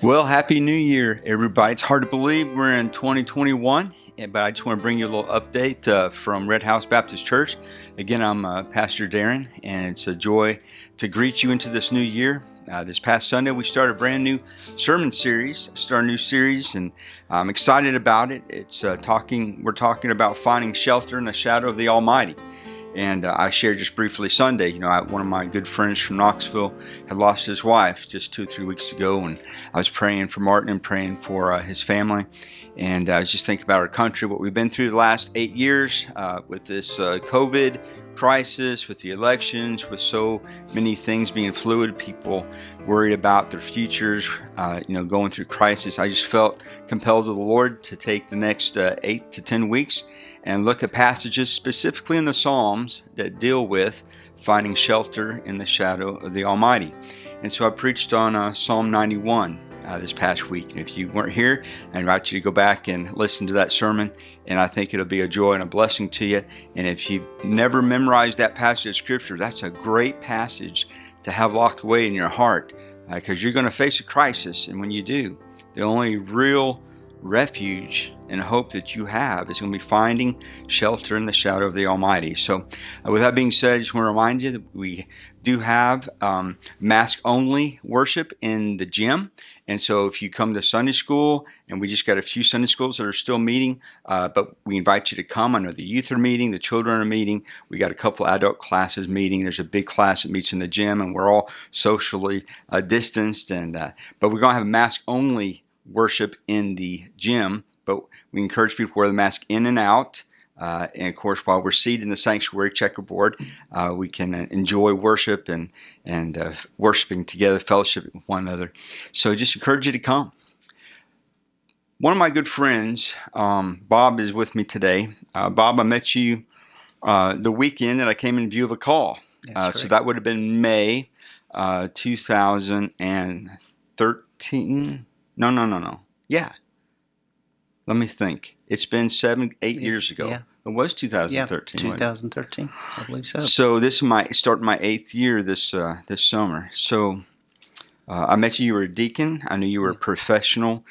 Well, Happy New Year, everybody. It's hard to believe we're in 2021, but I just want to bring you a little update from Red House Baptist Church. Again, I'm Pastor Deron, and it's a joy to greet you into this new year. This past Sunday, we started a brand new sermon series, and I'm excited about it. We're talking about finding shelter in the shadow of the Almighty. And I shared just briefly Sunday, one of my good friends from Knoxville had lost his wife just 2 or 3 weeks ago. And I was praying for Martin and praying for his family. And I was just thinking about our country, what we've been through the last 8 years with this COVID crisis, with the elections, with so many things being fluid, people worried about their futures, going through crisis. I just felt compelled to the Lord to take the next 8 to 10 weeks and look at passages specifically in the Psalms that deal with finding shelter in the shadow of the Almighty. And so I preached on Psalm 91 this past week. And if you weren't here, I invite you to go back and listen to that sermon. And I think it'll be a joy and a blessing to you. And if you've never memorized that passage of Scripture, that's a great passage to have locked away in your heart because you're going to face a crisis. And when you do, the only real refuge and hope that you have is going to be finding shelter in the shadow of the Almighty. So with that being said, I just want to remind you that we do have mask-only worship in the gym. And so if you come to Sunday school, and we just got a few Sunday schools that are still meeting, but we invite you to come. I know the youth are meeting, the children are meeting. We got a couple adult classes meeting. There's a big class that meets in the gym, and we're all socially distanced. But we're going to have mask-only worship in the gym, but we encourage people to wear the mask in and out. And of course, while we're seated in the sanctuary checkerboard, we can enjoy worship and worshiping together, fellowship with one another. So just encourage you to come. One of my good friends, Bob, is with me today. Bob, I met you the weekend that I came in view of a call. So that would have been May 2013. No. Yeah. Let me think. It's been 8 years ago. Yeah. It was 2013. Yeah, 2013. I believe so. So this is starting my 8th year this summer. So I met you. You were a deacon. I knew you were a professional.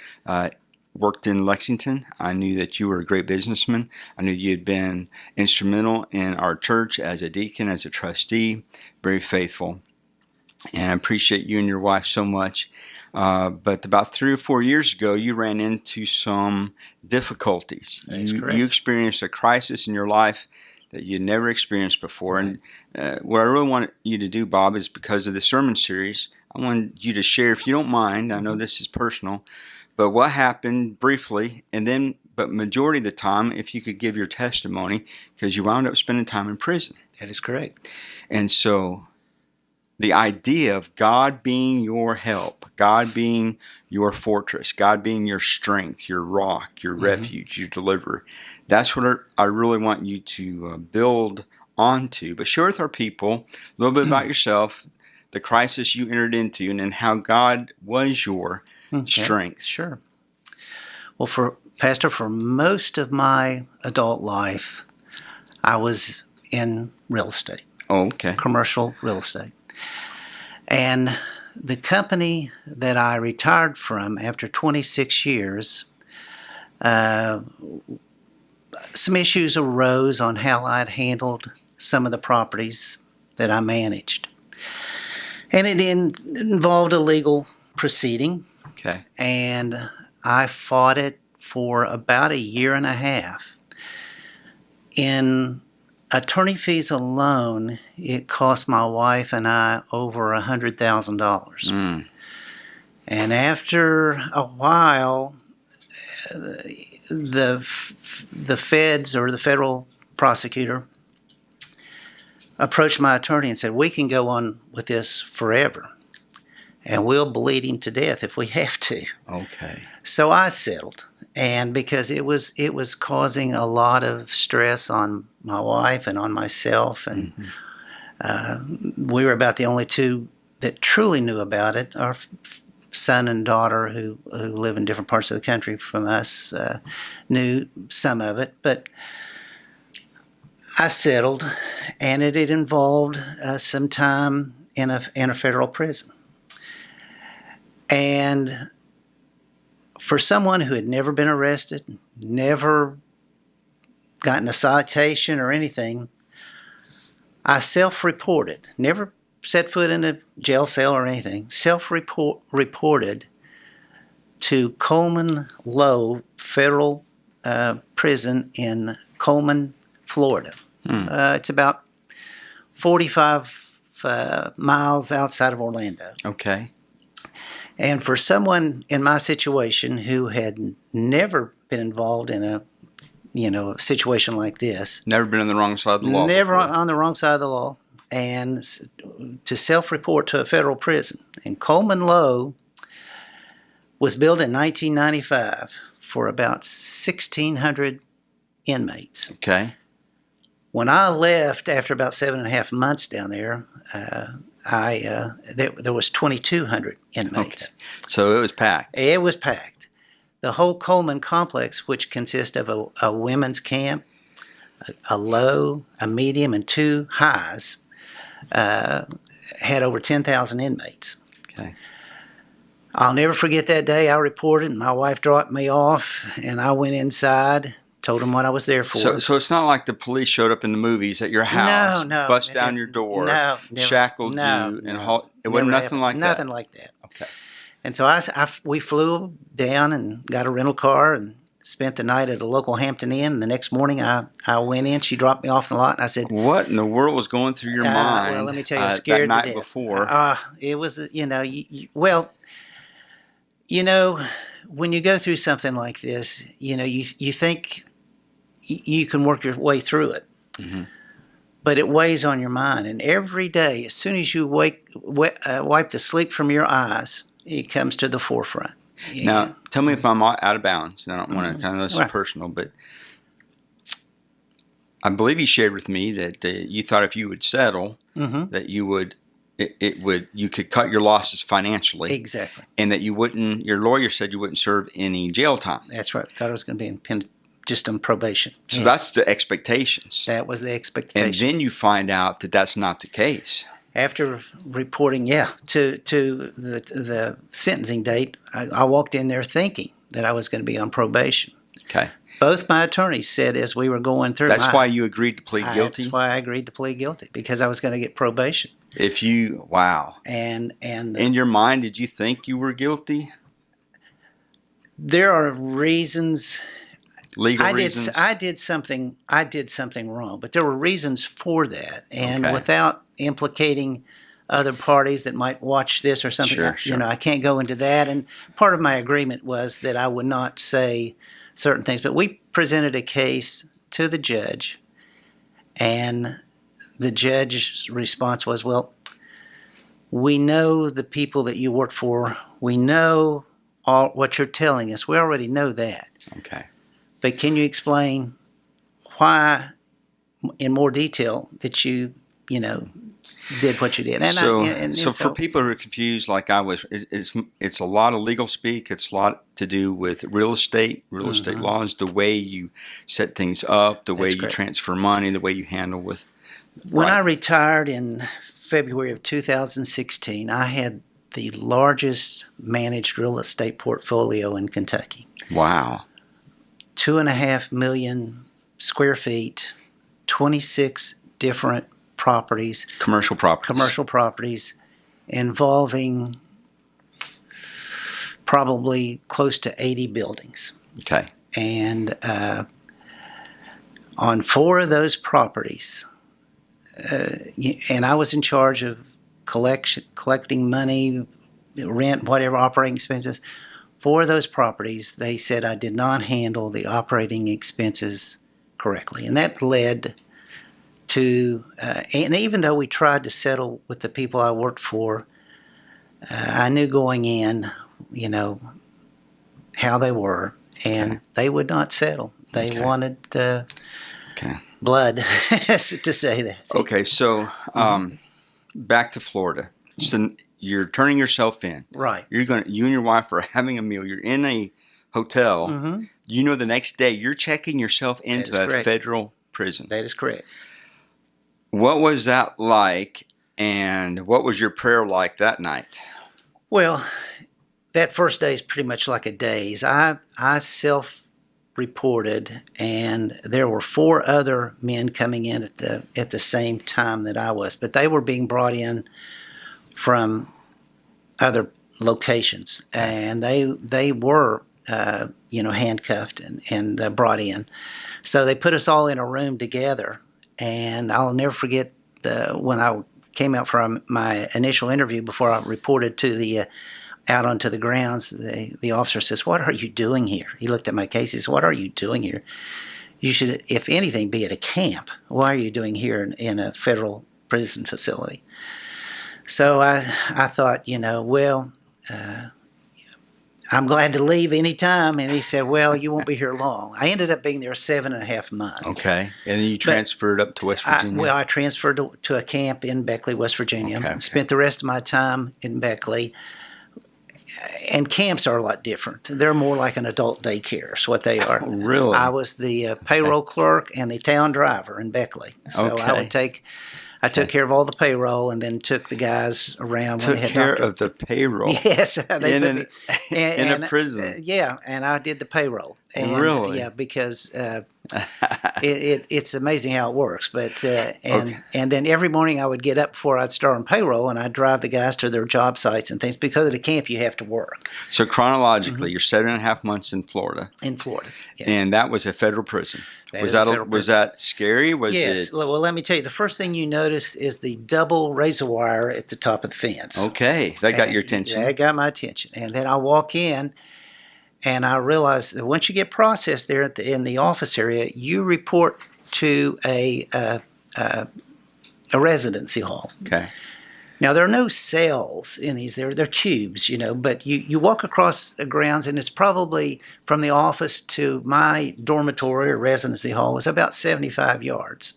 Worked in Lexington. I knew that you were a great businessman. I knew you had been instrumental in our church as a deacon, as a trustee, very faithful. And I appreciate you and your wife so much. But about 3 or 4 years ago, you ran into some difficulties. You experienced a crisis in your life that you'd never experienced before. Right. And what I really want you to do, Bob, is because of the sermon series, I want you to share, if you don't mind. I know this is personal, but what happened briefly, but majority of the time, if you could give your testimony, because you wound up spending time in prison. That is correct. And so the idea of God being your help, God being your fortress, God being your strength, your rock, your refuge, your deliverer, that's what I really want you to build onto. But share with our people a little bit about yourself, the crisis you entered into, and then how God was your strength. Sure. Well, Pastor, for most of my adult life, I was in real estate. Oh, okay. Commercial real estate. And the company that I retired from after 26 years, some issues arose on how I'd handled some of the properties that I managed. And it involved a legal proceeding. Okay. And I fought it for about 1.5 years. In attorney fees alone, it cost my wife and I over $100,000. And after a while, the feds, or the federal prosecutor, approached my attorney and said, "We can go on with this forever, and we'll bleed him to death if we have to." Okay. So I settled. And because it was causing a lot of stress on my wife and on myself, and we were about the only two that truly knew about it. Our son and daughter, who live in different parts of the country from us, knew some of it. But I settled, and it involved some time in a federal prison. And for someone who had never been arrested, never gotten a citation or anything, I self-reported, never set foot in a jail cell or anything, self-reported to Coleman Low Federal Prison in Coleman, Florida. It's about 45 miles outside of Orlando. Okay. And for someone in my situation who had never been involved in a situation like this, Never been on the wrong side of the law. never before. on the wrong side of the law, and to self-report to a federal prison. And Coleman Low was built in 1995 for about 1,600 inmates. Okay. When I left after about 7.5 months down there, there was 2,200 inmates. Okay. So it was packed. It was packed. The whole Coleman complex, which consists of a women's camp, a low, a medium, and 2 highs, had over 10,000 inmates. Okay. I'll never forget that day I reported, and my wife dropped me off, and I went inside, told them what I was there for. So it's not like the police showed up in the movies at your house, No, bust down your door, shackled you, and it wasn't nothing like that? Nothing like that. Okay. And so we flew down and got a rental car and spent the night at a local Hampton Inn. The next morning I went in. She dropped me off in the lot, and I said, "What in the world was going through your mind?" Well, let me tell you, scared that night to death. before. It was, when you go through something like this, you think you can work your way through it. Mm-hmm. But it weighs on your mind. And every day, as soon as you wipe the sleep from your eyes, it comes to the forefront. Now, tell me if I'm out of bounds. I don't want to kind of this is personal, but I believe you shared with me that you thought if you would settle, that you would you could cut your losses financially. Exactly. And that you wouldn't. Your lawyer said you wouldn't serve any jail time. That's right. Thought I was going to be just on probation. So that's the expectations. That was the expectation. And then you find out that that's not the case. After reporting, to the sentencing date, I walked in there thinking that I was going to be on probation. Okay. Both my attorneys said as we were going through. That's why you agreed to plead guilty? That's why I agreed to plead guilty, because I was going to get probation. Wow. And in your mind, did you think you were guilty? There are reasons. Legal reasons? I did something wrong, but there were reasons for that. And without implicating other parties that might watch this or something, sure. I can't go into that. And part of my agreement was that I would not say certain things. But we presented a case to the judge, and the judge's response was, well, we know the people that you work for. We know all what you're telling us. We already know that. Okay. But can you explain why, in more detail, that you did what you did? And so for people who are confused, like I was, it's a lot of legal speak. It's a lot to do with real estate laws, the way you set things up, the way you transfer money, the way you handle with. When I retired in February of 2016, I had the largest managed real estate portfolio in Kentucky. Wow. 2.5 million square feet, 26 different properties. Commercial properties. Involving probably close to 80 buildings. Okay. And on 4 of those properties, and I was in charge of collecting money, rent, whatever, operating expenses. 4 of those properties, they said I did not handle the operating expenses correctly. And that led to, and even though we tried to settle with the people I worked for, I knew going in, how they were, and they would not settle. They wanted blood, to say that. Okay, so back to Florida. So you're turning yourself in. Right. You and your wife are having a meal. You're in a hotel. Mm-hmm. The next day you're checking yourself into a federal prison. That is correct. What was that like, and what was your prayer like that night? Well, that first day is pretty much like a daze. I self-reported, and there were 4 other men coming in at the same time that I was, but they were being brought in from other locations, and they were handcuffed and brought in. So they put us all in a room together, and I'll never forget when I came out for my initial interview before I reported to the out onto the grounds. The officer says, "What are you doing here?" He looked at my case. He says, "What are you doing here? You should, if anything, be at a camp. Why are you doing here in a federal prison facility?" So I thought, I'm glad to leave any time. And he said, "Well, you won't be here long." I ended up being there 7.5 months. Okay. And then you transferred up to West Virginia? I transferred to a camp in Beckley, West Virginia. Okay. Spent the rest of my time in Beckley. And camps are a lot different. They're more like an adult daycare is what they are. Oh, really? I was the payroll clerk and the town driver in Beckley. So I took care of all the payroll, and then took the guys around. Took care of the payroll? Yes. In a prison? Yeah, and I did the payroll. And, really? Yeah, because it's amazing how it works. But and then every morning I would get up before I'd start on payroll, and I'd drive the guys to their job sites and things. Because of the camp, you have to work. So chronologically, you're 7.5 months in Florida. In Florida, yes. And that was a federal prison. Was that scary? Yes. Well, let me tell you, the first thing you notice is the double razor wire at the top of the fence. Okay, that got your attention. That got my attention. And then I walk in, and I realize that once you get processed there in the office area, you report to a residency hall. Okay. Now, there are no cells in these. They're cubes, but you walk across the grounds, and it's probably from the office to my dormitory or residency hall was about 75 yards.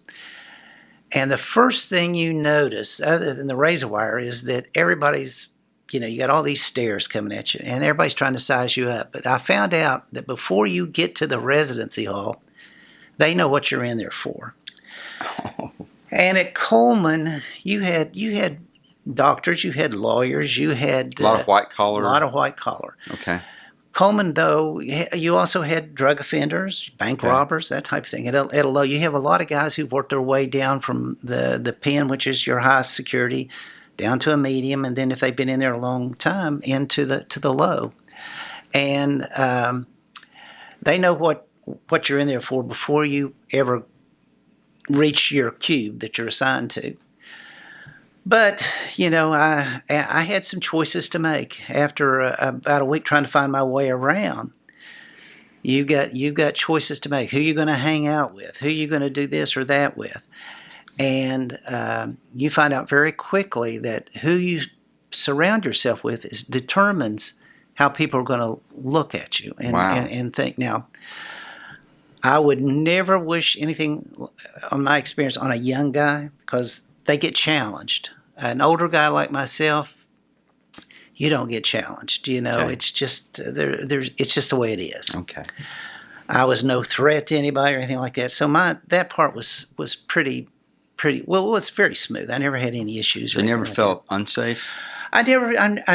And the first thing you notice, other than the razor wire, is that everybody's, you got all these stairs coming at you, and everybody's trying to size you up. But I found out that before you get to the residency hall, they know what you're in there for. Oh. And at Coleman, you had doctors, you had lawyers, you had a lot of white collar. A lot of white collar. Okay. Coleman, though, you also had drug offenders, bank robbers, that type of thing. At a low, you have a lot of guys who worked their way down from the pen, which is your highest security, down to a medium, and then if they've been in there a long time, into the low. And they know what you're in there for before you ever reach your cube that you're assigned to. But, I had some choices to make after about a week trying to find my way around. You got choices to make. Who are you going to hang out with? Who are you going to do this or that with? And you find out very quickly that who you surround yourself with determines how people are going to look at you and think. Now, I would never wish anything, on my experience, on a young guy, because they get challenged. An older guy like myself, you don't get challenged. Okay. It's just it's just the way it is. Okay. I was no threat to anybody or anything like that. So that part was pretty well. It was very smooth. I never had any issues. So you never felt unsafe? I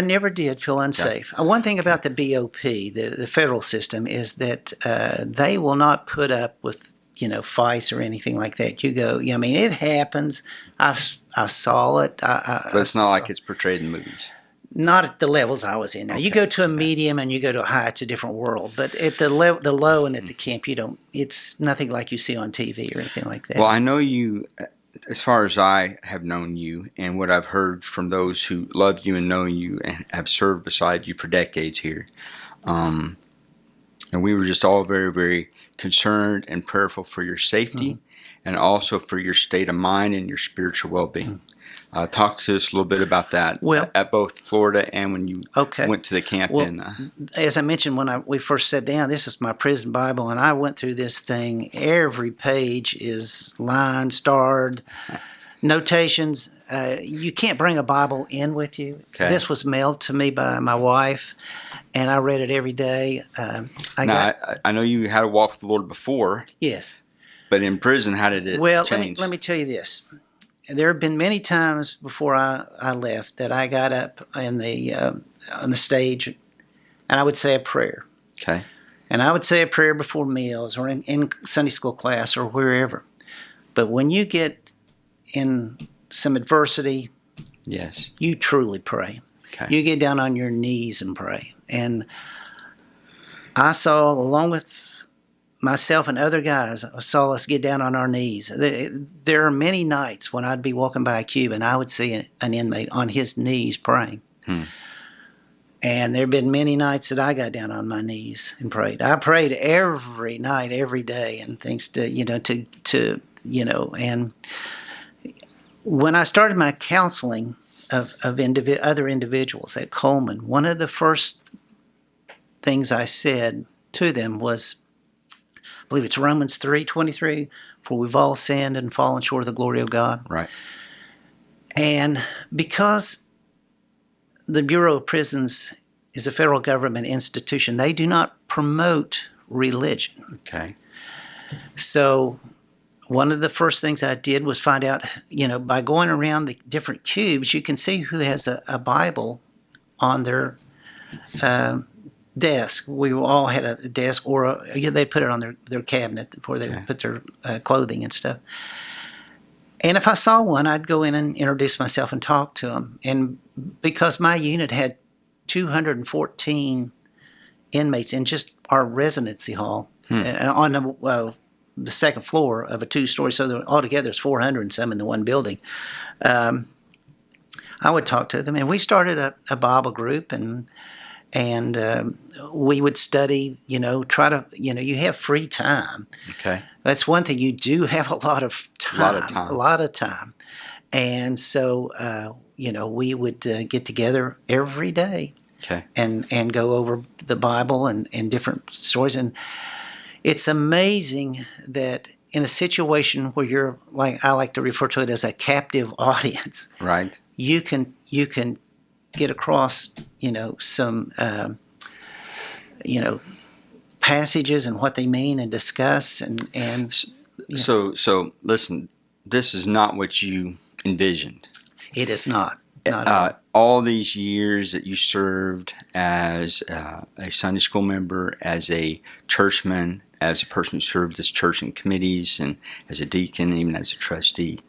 never did feel unsafe. Yeah. One thing about the BOP, the federal system, is that they will not put up with fights or anything like that. You go, it happens. I saw it. But it's not like it's portrayed in movies. Not at the levels I was in. Now, you go to a medium and you go to a high, it's a different world. But at the low and at the camp, it's nothing like you see on TV or anything like that. Well, I know you, as far as I have known you and what I've heard from those who love you and know you and have served beside you for decades here. And we were just all very, very concerned and prayerful for your safety and also for your state of mind and your spiritual well-being. Talk to us a little bit about that at both Florida and when you went to the camp. As I mentioned when we first sat down, this is my prison Bible, and I went through this thing. Every page is lined, starred, notations. You can't bring a Bible in with you. Okay. This was mailed to me by my wife, and I read it every day. I know you had a walk with the Lord before. Yes. But in prison, how did it change? Let me tell you this. There have been many times before I left that I got up on the stage and I would say a prayer. Okay. And I would say a prayer before meals or in Sunday school class or wherever. But when you get in some adversity, Yes. you truly pray. Okay. You get down on your knees and pray. And I saw, along with myself and other guys, I saw us get down on our knees. There are many nights when I'd be walking by a cube and I would see an inmate on his knees praying. And there have been many nights that I got down on my knees and prayed. I prayed every night, every day, and things and when I started my counseling of other individuals at Coleman, one of the first things I said to them was, I believe it's Romans 3:23, for we've all sinned and fallen short of the glory of God. Right. And because the Bureau of Prisons is a federal government institution, they do not promote religion. Okay. So one of the first things I did was find out, by going around the different cubes, you can see who has a Bible on their desk. We all had a desk, or they put it on their cabinet where they would put their clothing and stuff. And if I saw one, I'd go in and introduce myself and talk to them. And because my unit had 214 inmates in just our residency hall on the second floor of a two-story, so altogether there's 400 and some in the one building. I would talk to them, and we started a Bible group, and we would study. Try to you have free time. Okay, that's one thing. You do have a lot of time, and so we would get together every day. Okay, and go over the Bible and different stories. And it's amazing that in a situation where you're, like I like to refer to it as a captive audience, right? You can get across some passages and what they mean and discuss and So listen, this is not what you envisioned. It is not. Not all these years that you served as a Sunday school member, as a churchman, as a person who served this church in committees, and as a deacon, and even as a trustee.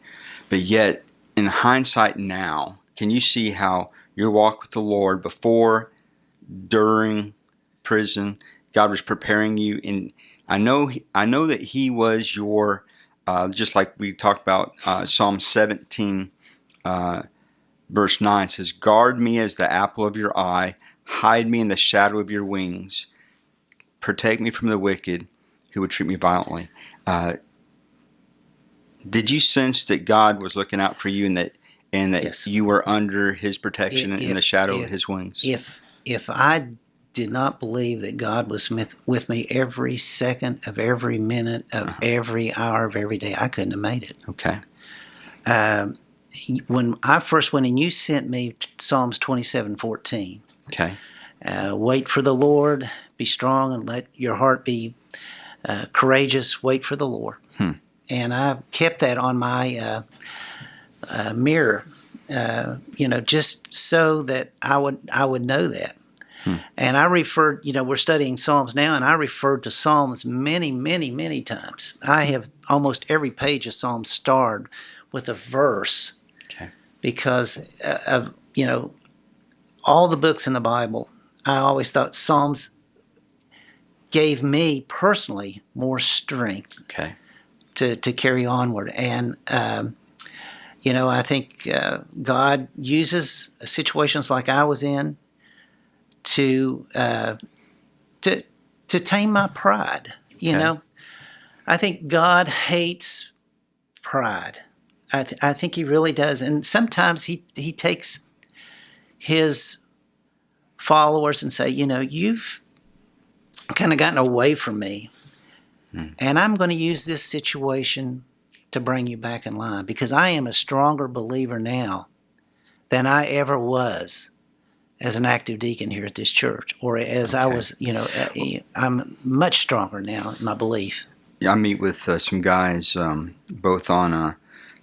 But yet, in hindsight now, can you see how your walk with the Lord before, during prison, God was preparing you? And I know that He was your, just like we talked about, Psalm 17, verse 9 says, guard me as the apple of your eye, hide me in the shadow of your wings, protect me from the wicked who would treat me violently. Did you sense that God was looking out for you, and that Yes. you were under His protection in the shadow of His wings? If I did not believe that God was with me every second of every minute of every hour of every day, I couldn't have made it. Okay. When I first went in, you sent me Psalms 27:14. Okay. Wait for the Lord, be strong, and let your heart be courageous. Wait for the Lord. And I kept that on my mirror, just so that I would know that. And I referred, we're studying Psalms now, and I referred to Psalms many, many, many times. I have almost every page of Psalms starred with a verse. Okay. Because of all the books in the Bible, I always thought Psalms gave me personally more strength. Okay. To carry onward. And I think God uses situations like I was in to tame my pride. I think God hates pride. I think He really does. And sometimes he takes His followers and say, you've kind of gotten away from me. And I'm going to use this situation to bring you back in line, because I am a stronger believer now than I ever was as an active deacon here at this church, or as I was, I'm much stronger now in my belief. Yeah, I meet with some guys, both on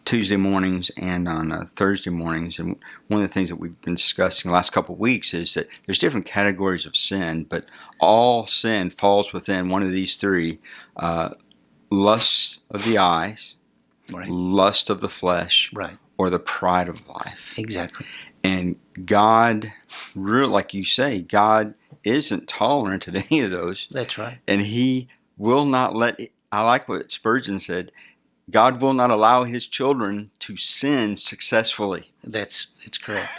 Tuesday mornings and on Thursday mornings. And one of the things that we've been discussing the last couple of weeks is that there's different categories of sin, but all sin falls within one of these three: lust of the eyes, Right. lust of the flesh, Right. or the pride of life. Exactly. And God, really, like you say, God isn't tolerant of any of those. That's right. And He will not let it. I like what Spurgeon said. God will not allow His children to sin successfully. That's correct.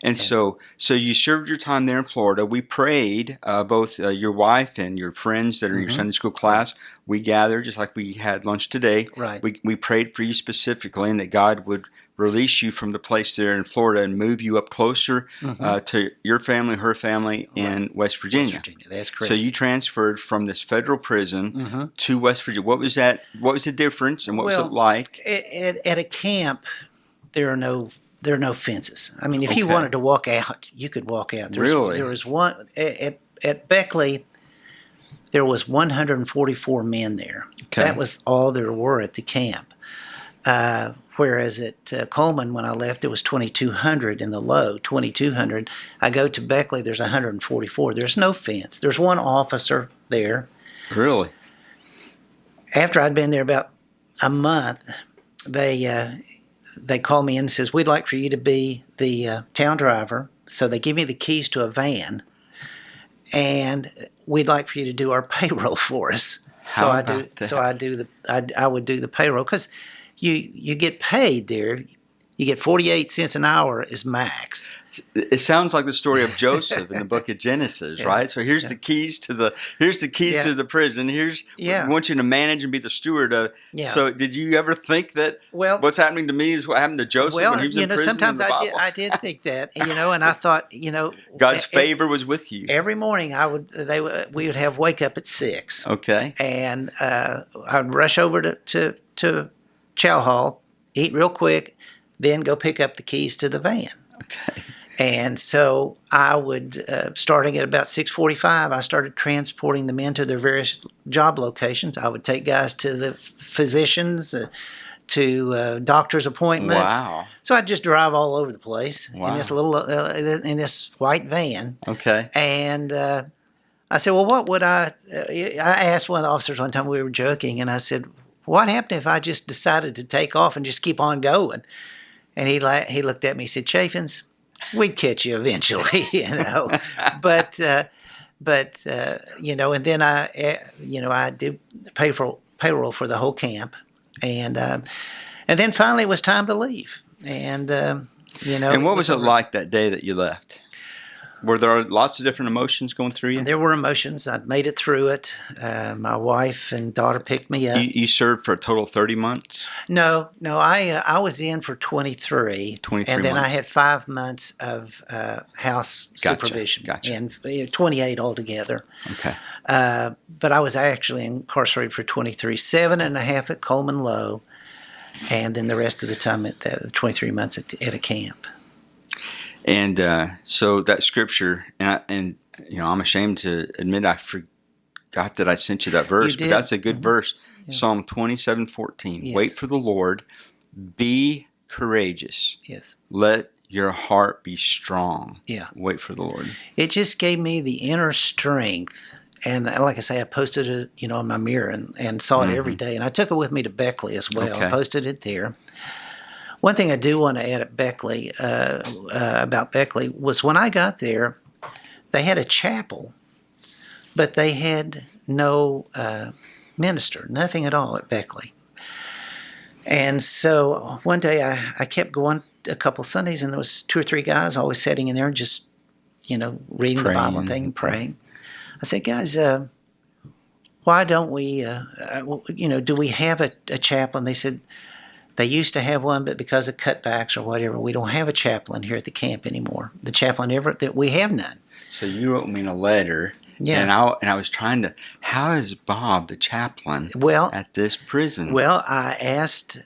And so you served your time there in Florida. We prayed, both your wife and your friends that are in your Sunday school class. We gathered just like we had lunch today. Right. We prayed for you specifically, and that God would release you from the place there in Florida and move you up closer to your family, her family in West Virginia. West Virginia, that's correct. So you transferred from this federal prison to West Virginia. What was that? What was the difference, and what was it like? At a camp, there are no fences. I mean, if you wanted to walk out, you could walk out. Really? There was one at Beckley. There was 144 men there. Okay. That was all there were at the camp. Whereas at Coleman, when I left, it was 2,200 in the low, 2,200. I go to Beckley, there's 144. There's no fence. There's one officer there. Really? After I'd been there about a month, they called me in and says, we'd like for you to be the town driver. So they give me the keys to a van, and we'd like for you to do our payroll for us. How about that? I would do the payroll because you get paid there. You get 48 cents an hour is max. It sounds like the story of Joseph in the book of Genesis, right? So here's the keys to the to the prison. We want you to manage and be the steward of. Yeah. So did you ever think that what's happening to me is what happened to Joseph when he was in prison? Sometimes in the Bible? I did think that, and I thought, God's favor was with you. Every morning we would have wake up at 6. Okay. And I'd rush over to chow hall, eat real quick, then go pick up the keys to the van. Okay. And so I would, starting at about 6:45, I started transporting the men to their various job locations. I would take guys to the physicians, to doctor's appointments. Wow. So I'd just drive all over the place in this little, in this white van. Okay. And I said, well, what would I asked one of the officers one time, we were joking, and I said, what happened if I just decided to take off and just keep on going? And he looked at me and said, Chaffins, we'd catch you eventually, But and then I did payroll for the whole camp, and then finally it was time to leave, and And what was it like that day that you left? Were there lots of different emotions going through you? There were emotions. I'd made it through it. My wife and daughter picked me up. You served for a total of 30 months? No. I was in for 23. 23 and then months. I had 5 months of house supervision. Gotcha. And 28 altogether. Okay. But I was actually incarcerated for 23, 7.5 at Coleman Low, and then the rest of the time at the 23 months at a camp. And so that scripture, and I'm ashamed to admit I forgot that I sent you that verse, but that's a good verse. Yeah. Psalm 27:14. Yes. Wait for the Lord, be courageous. Yes. Let your heart be strong. Yeah. Wait for the Lord. It just gave me the inner strength. And like I say, I posted it, in my mirror and saw it every day. And I took it with me to Beckley as well. Okay. I posted it there. One thing I do want to add at Beckley, about Beckley, was when I got there, they had a chapel, but they had no minister, nothing at all at Beckley. And so one day I kept going a couple Sundays, and there was 2 or 3 guys always sitting in there and just, reading the Bible thing and praying. I said, guys, why don't we, do we have a chaplain? They said, they used to have one, but because of cutbacks or whatever, we don't have a chaplain here at the camp anymore. The chaplain that we have none. So you wrote me a letter, and I was trying to. How is Bob the chaplain? At this prison. Well, I asked,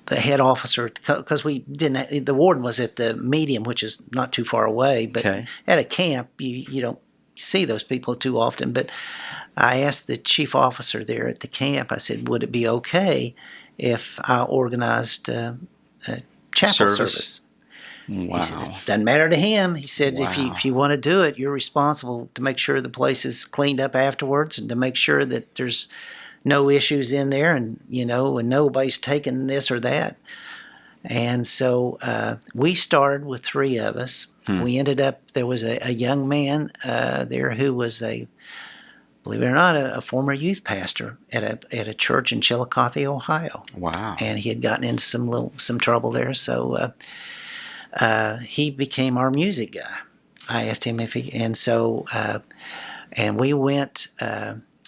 the head officer, because we didn't. The warden was at the medium, which is not too far away, but at a camp you don't see those people too often. But I asked the chief officer there at the camp, I said, would it be okay if I organized a chapel service? He said, it Wow. doesn't matter to him. He said, if Wow. you want to do it, you're responsible to make sure the place is cleaned up afterwards and to make sure that there's no issues in there and, and nobody's taking this or that. And so we started with 3 of us. We ended up, there was a young man there who was believe it or not, a former youth pastor at a church in Chillicothe, Ohio. Wow. And he had gotten into some trouble there, so he became our music guy. I asked him if he, and so, and we went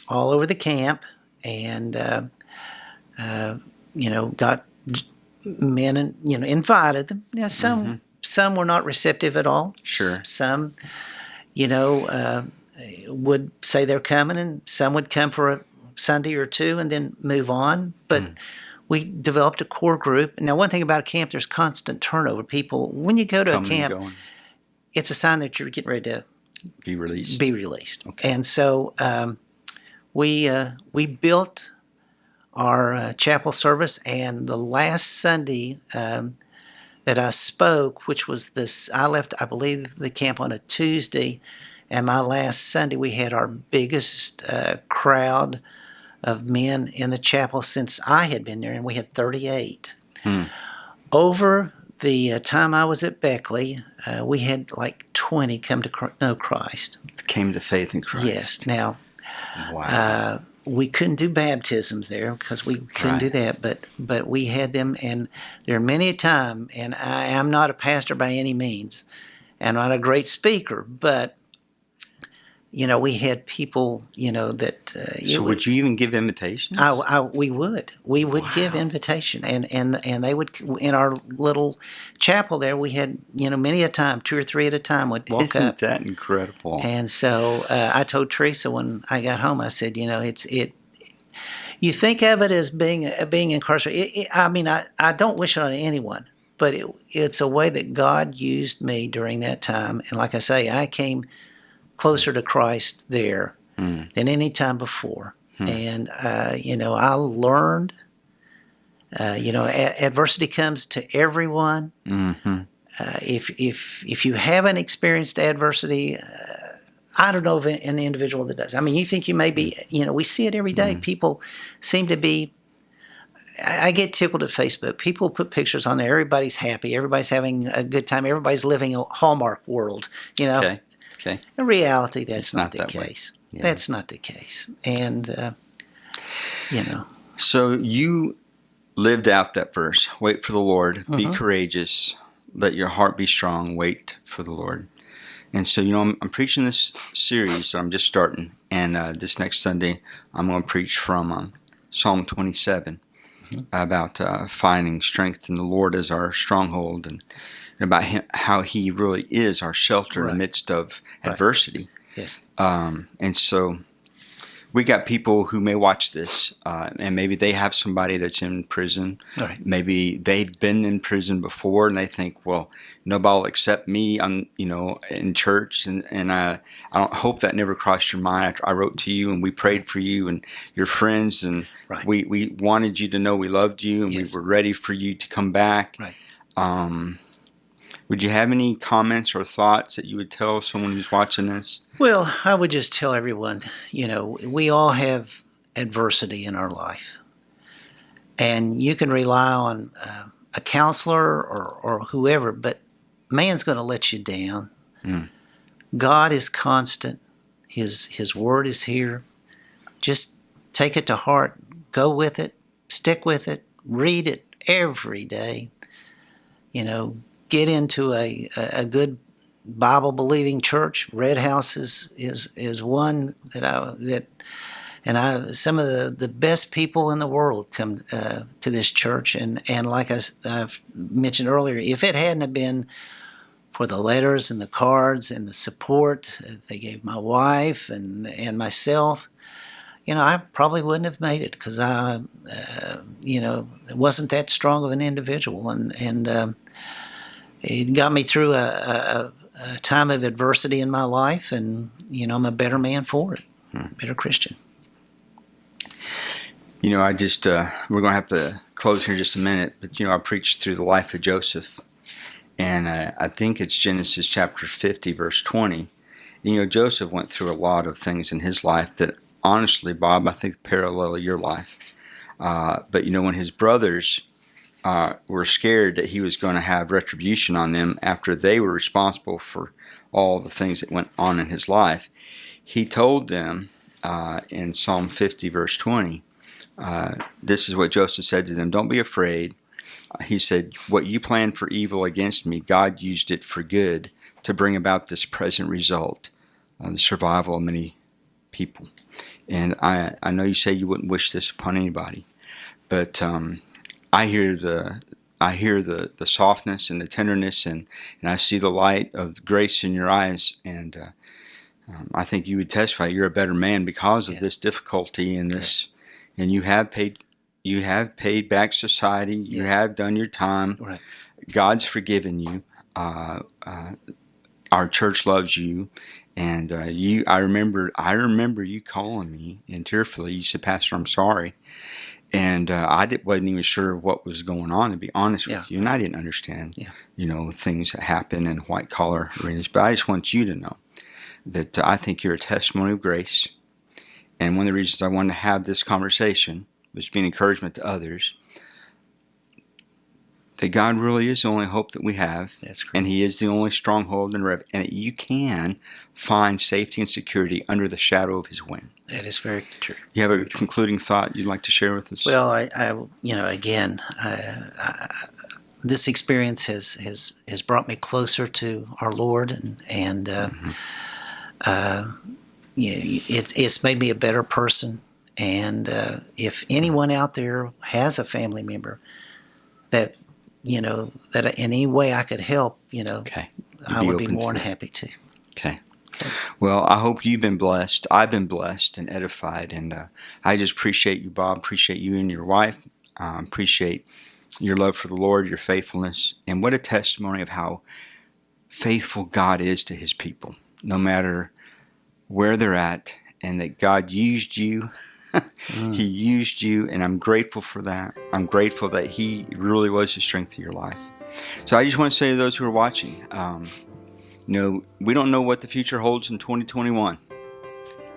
all over the camp and, got men and, invited them. Now, some were not receptive at all. Sure. Some, would say they're coming, and some would come for a Sunday or 2 and then move on. But we developed a core group. Now, one thing about a camp, there's constant turnover. People, when you go to Coming a camp, and going. it's a sign that you're getting ready to Be released. be released. Okay. And so we built our chapel service, and the last Sunday that I spoke, which was this, I left, I believe, the camp on a Tuesday, and my last Sunday we had our biggest crowd of men in the chapel since I had been there, and we had 38. Over the time I was at Beckley, we had like 20 come to know Christ. Came to faith in Christ. Yes. Now, Wow. we couldn't do baptisms there because we couldn't do that, but we had them, and there are many a time, and I am not a pastor by any means, and I'm not a great speaker, but we had people, that. So would you even give invitations? We would give invitation, and they would, in our little chapel there, we had many a time, 2 or 3 at a time would walk Isn't up. that incredible? And so I told Teresa when I got home, I said, you think of it as being incarcerated. I don't wish it on anyone, but it's a way that God used me during that time, and like I say, I came closer to Christ there than any time before. And, I learned, adversity comes to everyone. If you haven't experienced adversity, I don't know of an individual that does. I mean, you think you may be, we see it every day. People seem to be, I get tickled at Facebook. People put pictures on there. Everybody's happy. Everybody's having a good time. Everybody's living a Hallmark world, Okay. In reality, that's not the that way. case. Yeah. That's not the case. And, So you lived out that verse. Wait for the Lord. Be courageous. Let your heart be strong. Wait for the Lord. And so, I'm preaching this series, so I'm just starting. And this next Sunday, I'm going to preach from Psalm 27 about finding strength in the Lord as our stronghold, and about how He really is our shelter in the midst of adversity. Yes. And so we got people who may watch this, and maybe they have somebody that's in prison. Right. Maybe they've been in prison before, and they think, well, nobody will accept me, in church. And I don't hope that never crossed your mind. I wrote to you, and we prayed for you and your friends, and we wanted you to know we loved you, and we were ready for you to come back. Right. Would you have any comments or thoughts that you would tell someone who's watching this? Well, I would just tell everyone, we all have adversity in our life. And you can rely on a counselor or whoever, but man's going to let you down. God is constant. His word is here. Just take it to heart. Go with it. Stick with it. Read it every day. Get into a good Bible-believing church. Red House is one that some of the best people in the world come to this church, and like I've mentioned earlier, if it hadn't have been for the letters and the cards and the support they gave my wife and myself, I probably wouldn't have made it, because I wasn't that strong of an individual, and it got me through a time of adversity in my life, and I'm a better man for it. better Christian. I just, we're going to have to close here in just a minute, but, I preached through the life of Joseph, and I think it's Genesis chapter 50, verse 20. Joseph went through a lot of things in his life that, honestly, Bob, I think parallel your life. But, when his brothers were scared that he was going to have retribution on them after they were responsible for all the things that went on in his life, he told them in Psalm 50, verse 20, this is what Joseph said to them: "Don't be afraid." He said, "What you planned for evil against me, God used it for good to bring about this present result, the survival of many people." And I know you say you wouldn't wish this upon anybody, but I hear the softness and the tenderness, and I see the light of grace in your eyes, and I think you would testify you're a better man because of this difficulty and this. And you have paid back society. You have done your time. Right. God's forgiven you. Our church loves you, and I remember you calling me and tearfully. You said, "Pastor, I'm sorry," and wasn't even sure what was going on, to be honest with you, and I didn't understand. Things that happen in white collar arenas. But I just want you to know that I think you're a testimony of grace. And one of the reasons I wanted to have this conversation was to be an encouragement to others that God really is the only hope that we have. That's correct. And He is the only stronghold and that you can find safety and security under the shadow of His wing. That is very true. You have a concluding thought you'd like to share with us? Well, this experience has brought me closer to our Lord, and it's made me a better person. And if anyone out there has a family member that in any way I could help, I would be more than happy to. Okay. Well, I hope you've been blessed. I've been blessed and edified, and I just appreciate you, Bob. Appreciate you and your wife. Appreciate your love for the Lord, your faithfulness, and what a testimony of how faithful God is to His people, no matter where they're at, and that God used you. He used you, and I'm grateful for that. I'm grateful that He really was the strength of your life. So I just want to say to those who are watching, we don't know what the future holds in 2021,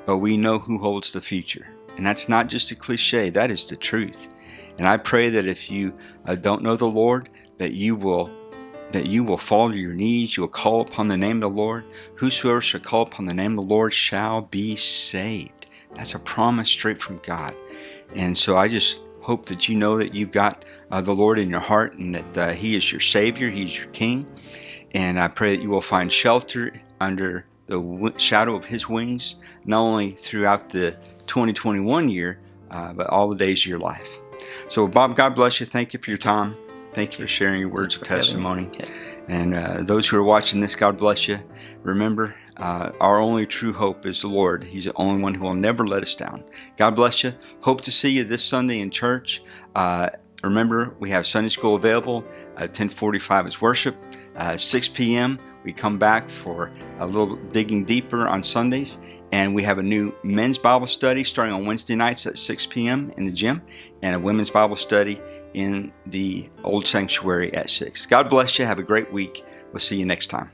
but we know who holds the future. And that's not just a cliche, that is the truth. And I pray that if you don't know the Lord, that you will fall to your knees, you will call upon the name of the Lord. Whosoever shall call upon the name of the Lord shall be saved. That's a promise straight from God. And so I just hope that you know that you've got the Lord in your heart, and that He is your Savior, He's your King. And I pray that you will find shelter under the shadow of His wings, not only throughout the 2021 year, but all the days of your life. So, Bob, God bless you. Thank you for your time. Thank you for sharing your words of testimony. And those who are watching this, God bless you. Remember, our only true hope is the Lord. He's the only one who will never let us down. God bless you. Hope to see you this Sunday in church. Remember, we have Sunday school available. 10:45 is worship. 6 p.m. we come back for a little digging deeper on Sundays. And we have a new men's Bible study starting on Wednesday nights at 6 p.m. in the gym, and a women's Bible study in the old sanctuary at 6. God bless you. Have a great week. We'll see you next time.